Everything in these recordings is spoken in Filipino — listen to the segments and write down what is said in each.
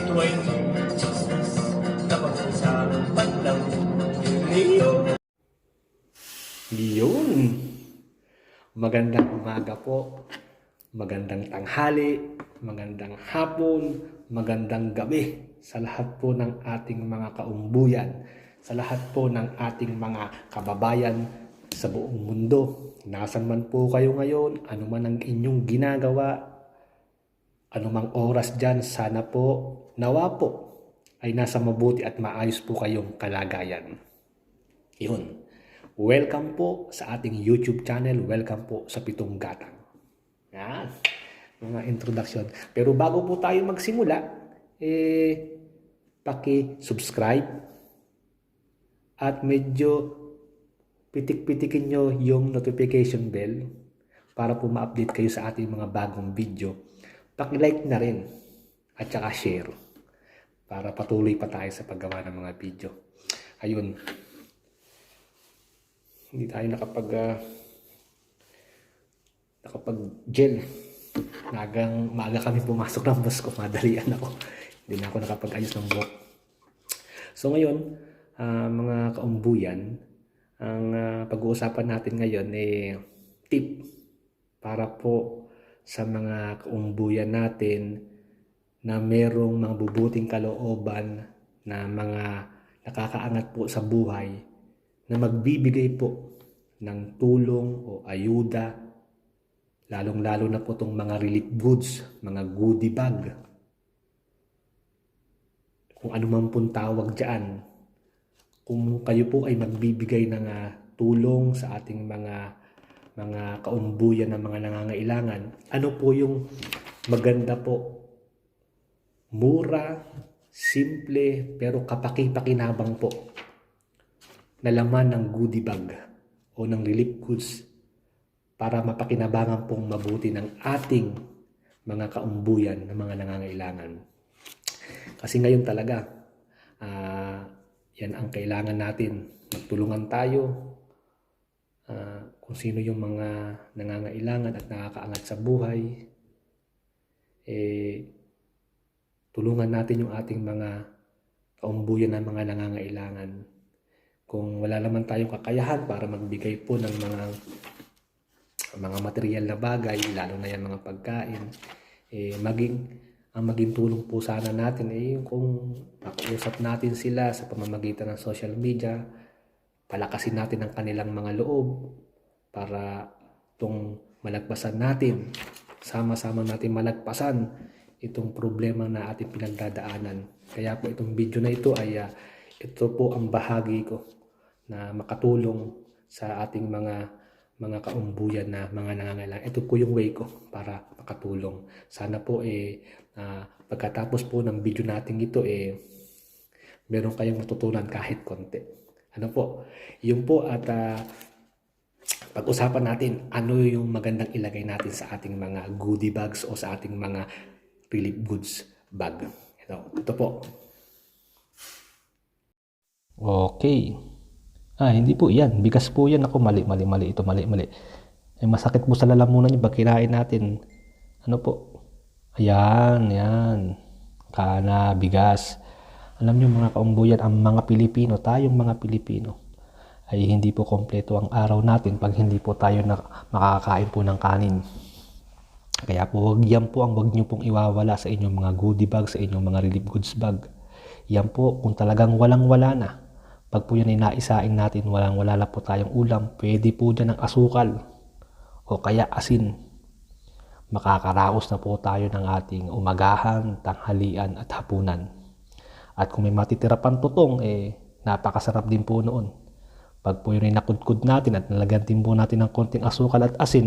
ito ay mga chismis na pag-usapan lang ninyo. Yun! Magandang umaga po, magandang tanghali, magandang hapon, magandang gabi sa lahat po ng ating mga kaumbuyan, sa lahat po ng ating mga kababayan sa buong mundo. Nasaan man po kayo ngayon, ano man ang inyong ginagawa, anumang oras dyan, sana po, nawa po, ay nasa mabuti at maayos po kayong kalagayan. Yun. Welcome po sa ating YouTube channel. Welcome po sa Pitong Gatang. Yan. Mga introduction. Pero bago po tayo magsimula, paki-subscribe at medyo pitik-pitikin nyo yung notification bell para po ma-update kayo sa ating mga bagong video. Paki-like na rin at saka share para patuloy pa tayo sa paggawa ng mga video. Ayun. Hindi tayo nakapag-gel. Maaga kami pumasok ng bus ko. Madalian ako. Hindi na ako nakapag-ayos ng buhok. So ngayon, mga kaumbuyan, ang pag-uusapan natin ngayon tip para po sa mga kaumbuyan natin na merong mga bubuting kalooban na mga nakakaangat po sa buhay na magbibigay po ng tulong o ayuda, lalong-lalo na po itong mga relief goods, mga goodie bag. Kung ano man pong tawag dyan, kung kayo po ay magbibigay ng tulong sa ating mga kaumbuyan ng mga nangangailangan, ano po yung maganda po, mura, simple, pero kapaki-pakinabang po na laman ng goodie bag o ng relief goods para mapakinabangan pong mabuti ng ating mga kaumbuyan ng mga nangangailangan. Kasi ngayon talaga, yan ang kailangan natin. Magtulungan tayo kung sino yung mga nangangailangan at nakakaangat sa buhay. Tulungan natin yung ating mga kaumbuyan ng mga nangangailangan. Kung wala naman tayong kakayahan para magbigay po ng mga material na bagay, lalo na yung mga pagkain, maging tulong po sana natin yung kung pakiusap natin sila sa pamamagitan ng social media, palakasin natin ang kanilang mga loob para itong malagpasan natin, sama-sama natin malagpasan itong problema na ating pinagdadaanan. Kaya po itong video na ito ay ito po ang bahagi ko na makatulong sa ating mga kaumbuyan na mga nangangailangan. Ito po yung way ko para makatulong. Sana po pagkatapos po ng video natin ito meron kayong matutunan kahit konti. Ano po? Yun po at pag-usapan natin ano yung magandang ilagay natin sa ating mga goodie bags o sa ating mga relief goods bag. Ito po. Okay. Hindi po yan. Bigas po yan. Ako, mali. Ito, mali. Masakit po sa lalamunan yung pag kinain natin. Ano po? Ayan. Kana, bigas. Alam nyo mga kaumbuyan, ang mga Pilipino, tayong mga Pilipino, ay hindi po kompleto ang araw natin pag hindi po tayo makakain po ng kanin. Kaya po, yan po ang wag nyo pong iwawala sa inyong mga goodie bag, sa inyong mga relief goods bag. Yan po, kung talagang walang-wala na, pag po yun ay naisaing natin, wala na po tayong ulam, pwede po dyan ng asukal o kaya asin. Makakaraos na po tayo ng ating umagahan, tanghalian at hapunan. At kung may matitira pang tutong, napakasarap din po noon. Pag po yun ay nakudkud natin at nalagyan din po natin ng konting asukal at asin,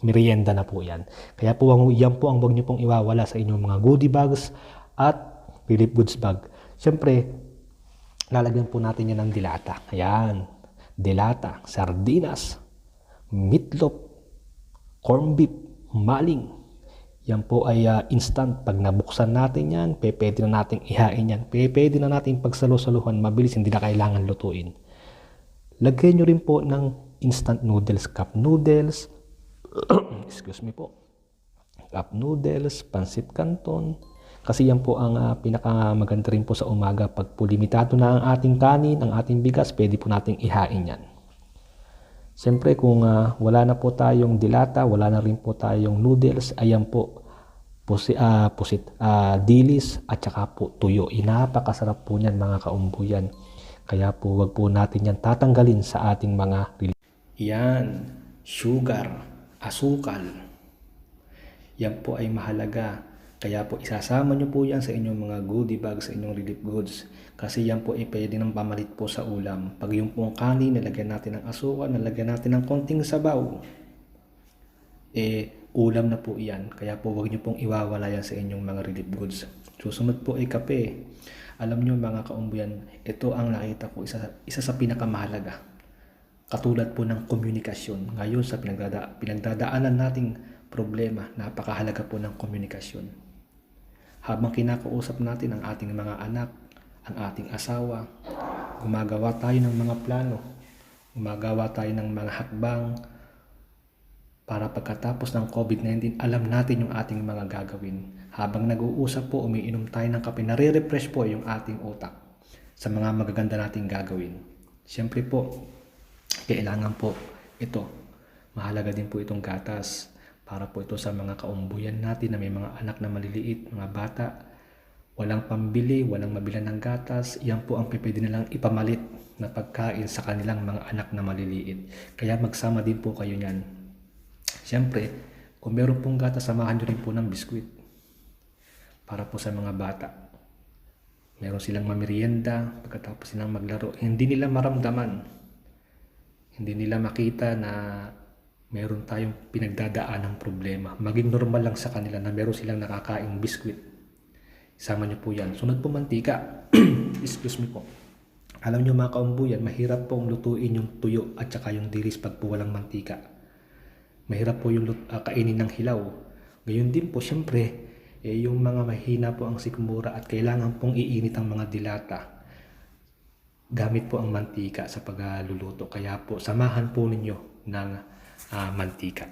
merienda na po yan. Kaya po yan po ang wag nyo pong iwawala sa inyong mga goodie bags at relief goods bag. Siyempre, lalagyan po natin yan ng dilata. Ayan. Dilata, sardinas, meatloaf, corned beef, maling. Yan po ay instant. Pag nabuksan natin yan, pwede na natin ihain yan. Pwede na natin pagsalo-saluhan. Mabilis, hindi na kailangan lutuin. Lagyan nyo rin po ng instant noodles, cup noodles, excuse me po, cup noodles, pancit canton, Kasi yan po ang pinakamaganda rin po sa umaga. Pag po limitado na ang ating kanin, ang ating bigas, pwede po nating ihain yan. Siyempre kung wala na po tayong dilata, wala na rin po tayong noodles, ayan po, dilis at saka po tuyo. Napakasarap po niyan mga kaumbuyan. Kaya po wag po natin yan tatanggalin sa ating mga Yan, sugar, asukal. Yan po ay mahalaga. Kaya po isasama nyo po yan sa inyong mga goodie bag, sa inyong relief goods. Kasi yan po ay pwede ng pamalit po sa ulam. Pag yung pong kanin, nalagyan natin ng asukal, nalagyan natin ng konting sabaw. Ulam na po yan. Kaya po huwag nyo pong iwawala yan sa inyong mga relief goods. Susunod po ay kape. Alam nyo mga kaumbuyan, ito ang nakita ko isa sa pinakamahalaga. Katulad po ng komunikasyon. Ngayon sa pinagdadaanan nating problema, napakahalaga po ng komunikasyon. Habang kinakausap natin ang ating mga anak, ang ating asawa, gumagawa tayo ng mga plano, gumagawa tayo ng mga hakbang para pagkatapos ng COVID-19, alam natin yung ating mga gagawin. Habang nag-uusap po, umiinom tayo ng kape, nare-refresh po yung ating utak sa mga magaganda nating gagawin. Siyempre po, kailangan po ito. Mahalaga din po itong gatas para po ito sa mga kaumbuyan natin na may mga anak na maliliit, mga bata. Walang pambili, walang mabilan ng gatas. Yan po ang pwede nilang ipamalit na pagkain sa kanilang mga anak na maliliit. Kaya magsama din po kayo niyan. Siyempre, kung meron pong gatas, samahan nyo rin po ng biskwit para po sa mga bata. Meron silang mamerienda pagkatapos silang maglaro. Hindi nila maramdaman. Hindi nila makita na meron tayong pinagdadaan ng problema. Maging normal lang sa kanila na meron silang nakakaing biskwit. Sama nyo po yan. Sunod po mantika. Excuse me po. Alam nyo mga kaumbuyan, mahirap pong lutuin yung tuyo at saka yung dilis pag po walang mantika. Mahirap po yung kainin ng hilaw. Gayon din po, syempre, yung mga mahina po ang sikmura at kailangan pong iinit ang mga dilata. Gamit po ang mantika sa pagluluto. Kaya po, samahan po ninyo ng mantika.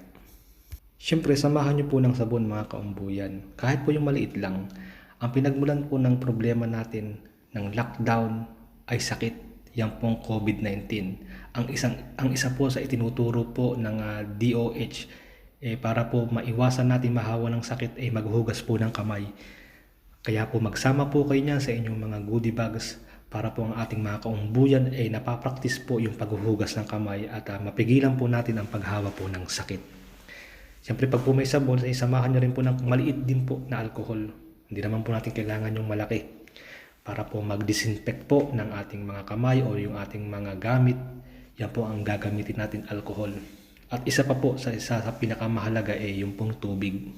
Siyempre, samahan nyo po ng sabon mga kaumbuyan. Kahit po yung maliit lang. Ang pinagmulan po ng problema natin ng lockdown ay sakit. Yan pong COVID-19. Ang isa po sa itinuturo po ng DOH para po maiwasan natin mahawa ng sakit ay maghugas po ng kamay. Kaya po magsama po kayo niyan sa inyong mga goodie bags para po ang ating mga kaumbuyan ay napapractice po yung paghuhugas ng kamay at mapigilan po natin ang paghawa po ng sakit. Siyempre pag po may sabon, ay samahan nyo rin po ng maliit din po na alcohol. Hindi naman po natin kailangan yung malaki para po mag-disinfect po ng ating mga kamay o yung ating mga gamit. Yan po ang gagamitin natin alcohol. At isa pa po sa pinakamahalaga ay yung pong tubig.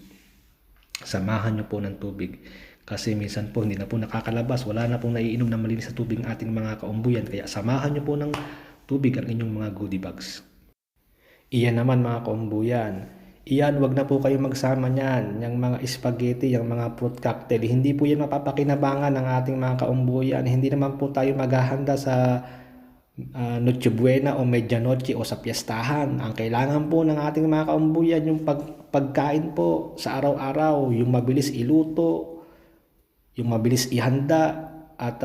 Samahan nyo po ng tubig. Kasi minsan po hindi na po nakakalabas, wala na pong naiinom na malinis sa tubig ng ating mga kaumbuyan. Kaya samahan nyo po ng tubig ang inyong mga goodie bags. Iyan naman mga kaumbuyan. Iyan, wag na po kayo magsama niyan. Yung mga spaghetti, yung mga fruit cocktail. Hindi po yan mapapakinabangan ng ating mga kaumbuyan. Hindi naman po tayo maghahanda sa Noche Buena o Medianoche o sa piyestahan. Ang kailangan po ng ating mga kaumbuyan yung pagkain po sa araw-araw. Yung mabilis iluto, yung mabilis ihanda at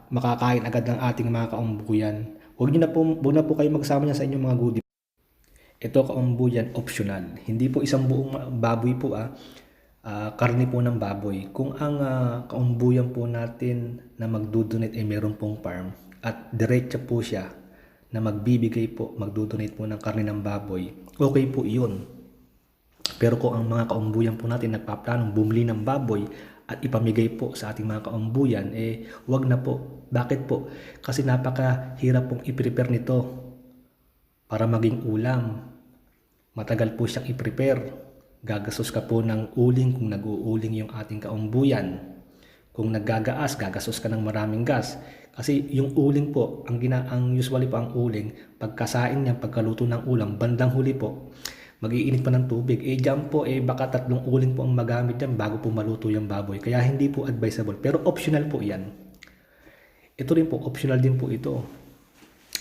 makakain agad ng ating mga kaumbuyan. Huwag na po kayo magsama niya sa inyong mga goodie. Ito kaumbuyan optional. Hindi po isang buong baboy po karne po ng baboy. Kung ang kaumbuyan po natin na magdodonate ay meron pong farm at diretso po siya na magbibigay po, magdodonate po ng karne ng baboy, okay po iyon. Pero kung ang mga kaumbuyan po natin nagpaplanong bumili ng baboy at ipamigay po sa ating mga kaumbuyan, wag na po. Bakit po? Kasi napakahirap pong i-prepare nito para maging ulam. Matagal po siyang i-prepare. Gagastos ka po ng uling kung nag-uuling yung ating kaumbuyan. Kung naggagaas, gagastos ka ng maraming gas. Kasi yung uling po, ang usually po ang uling, pagkasain niya, pagkaluto ng ulam, bandang huli po, mag-iinit pa ng tubig. Diyan po, baka 3 uling po ang magamit dyan bago po maluto yung baboy. Kaya hindi po advisable. Pero optional po yan. Ito rin po, optional din po ito.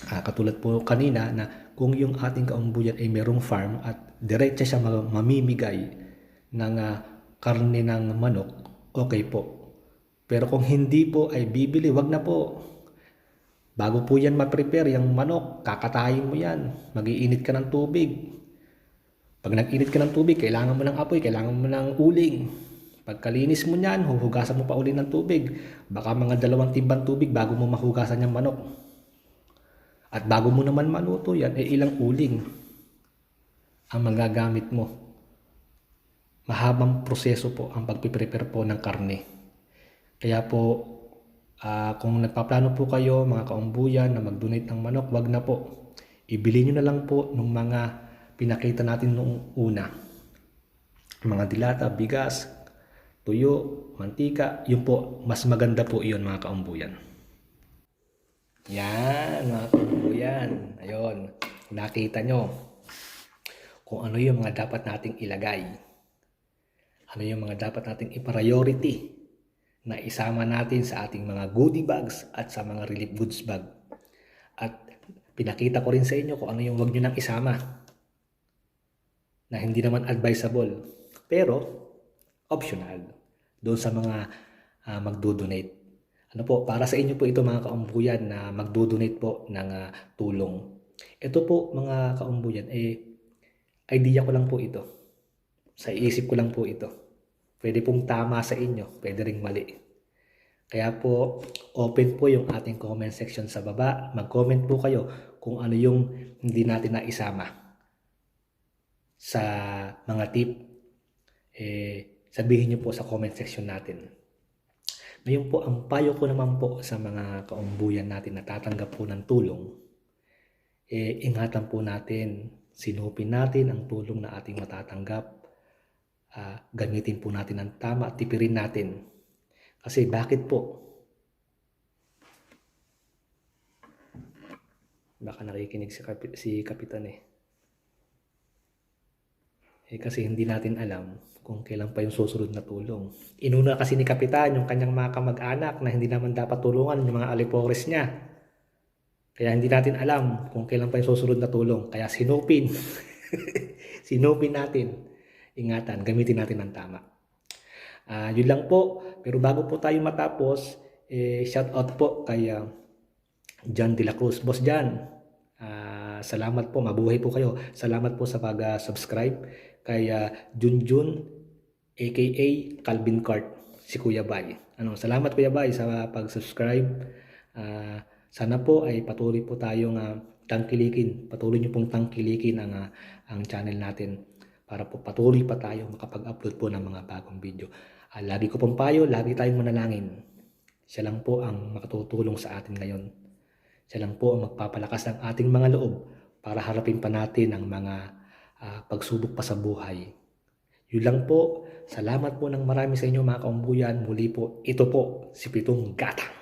Katulad po kanina na kung yung ating kaumbuyan ay merong farm at diretso siya mamimigay ng karne ng manok, okay po. Pero kung hindi po ay bibili, wag na po. Bago po yan ma-prepare, yung manok, kakatayin mo yan. Mag-iinit ka ng tubig. Pag nag-init ka ng tubig, kailangan mo ng apoy, kailangan mo ng uling. Pagkalinis mo niyan, huhugasan mo pa uli ng tubig. Baka mga 2 timbang tubig bago mo mahugasan yung manok. At bago mo naman maluto yan, ilang uling ang magagamit mo. Mahabang proseso po ang pagpiprepare po ng karne. Kaya po, kung nagpaplano po kayo, mga kaumbuyan, na mag-donate ng manok, wag na po. Ibili nyo na lang po ng mga pinakita natin noong una. Mga dilata, bigas, tuyo, mantika, yun po, mas maganda po yun mga kaumbuyan. Yan mga kaumbuyan. Ayun, nakita nyo kung ano yung mga dapat nating ilagay. Ano yung mga dapat nating i-priority na isama natin sa ating mga goodie bags at sa mga relief goods bag. At pinakita ko rin sa inyo kung ano yung wag nyo nang isama na hindi naman advisable pero optional doon sa mga magdo-donate. Ano po, para sa inyo po ito mga kaumbuyan na magdo-donate po ng tulong. Ito po mga kaumbuyan, idea ko lang po ito. Sa isip ko lang po ito. Pwede pong tama sa inyo, pwede ring mali. Kaya po, open po yung ating comment section sa baba. Mag-comment po kayo kung ano yung hindi natin naisama sa mga tip. Sabihin nyo po sa comment section natin. Ngayon po, ang payo ko naman po sa mga kaumbuyan natin na tatanggap po ng tulong, ingatan po natin, sinupin natin ang tulong na ating matatanggap. Gamitin po natin ng tama, tipirin natin. Kasi bakit po? Baka nakikinig si Kapitan kasi hindi natin alam kung kailan pa yung susunod na tulong. Inuna kasi ni Kapitan yung kanyang mga kamag-anak na hindi naman dapat tulungan yung mga alipores niya. Kaya hindi natin alam kung kailan pa yung susunod na tulong. Kaya sinupin. Sinupin natin. Ingatan, gamitin natin ng tama. Yun lang po. Pero bago po tayo matapos, shout out po kay John De La Cruz. Boss John, salamat po. Mabuhay po kayo. Salamat po sa pag-subscribe kay Junjun aka Calvin Cart, si Kuya Bay. Salamat Kuya Bay sa pag-subscribe. Sana po ay patuloy po tayong tangkilikin. Patuloy niyo pong tangkilikin ang channel natin para po patuloy pa tayo makapag-upload po ng mga bagong video. Lagi ko pong payo, lagi tayong manalangin. Siya lang po ang makatutulong sa atin ngayon. Siya lang po ang magpapalakas ng ating mga loob para harapin pa natin ang mga pagsubok pa sa buhay. Yun lang po. Salamat po ng marami sa inyo mga kaumbuyan. Muli po, ito po si Pitong Gatang.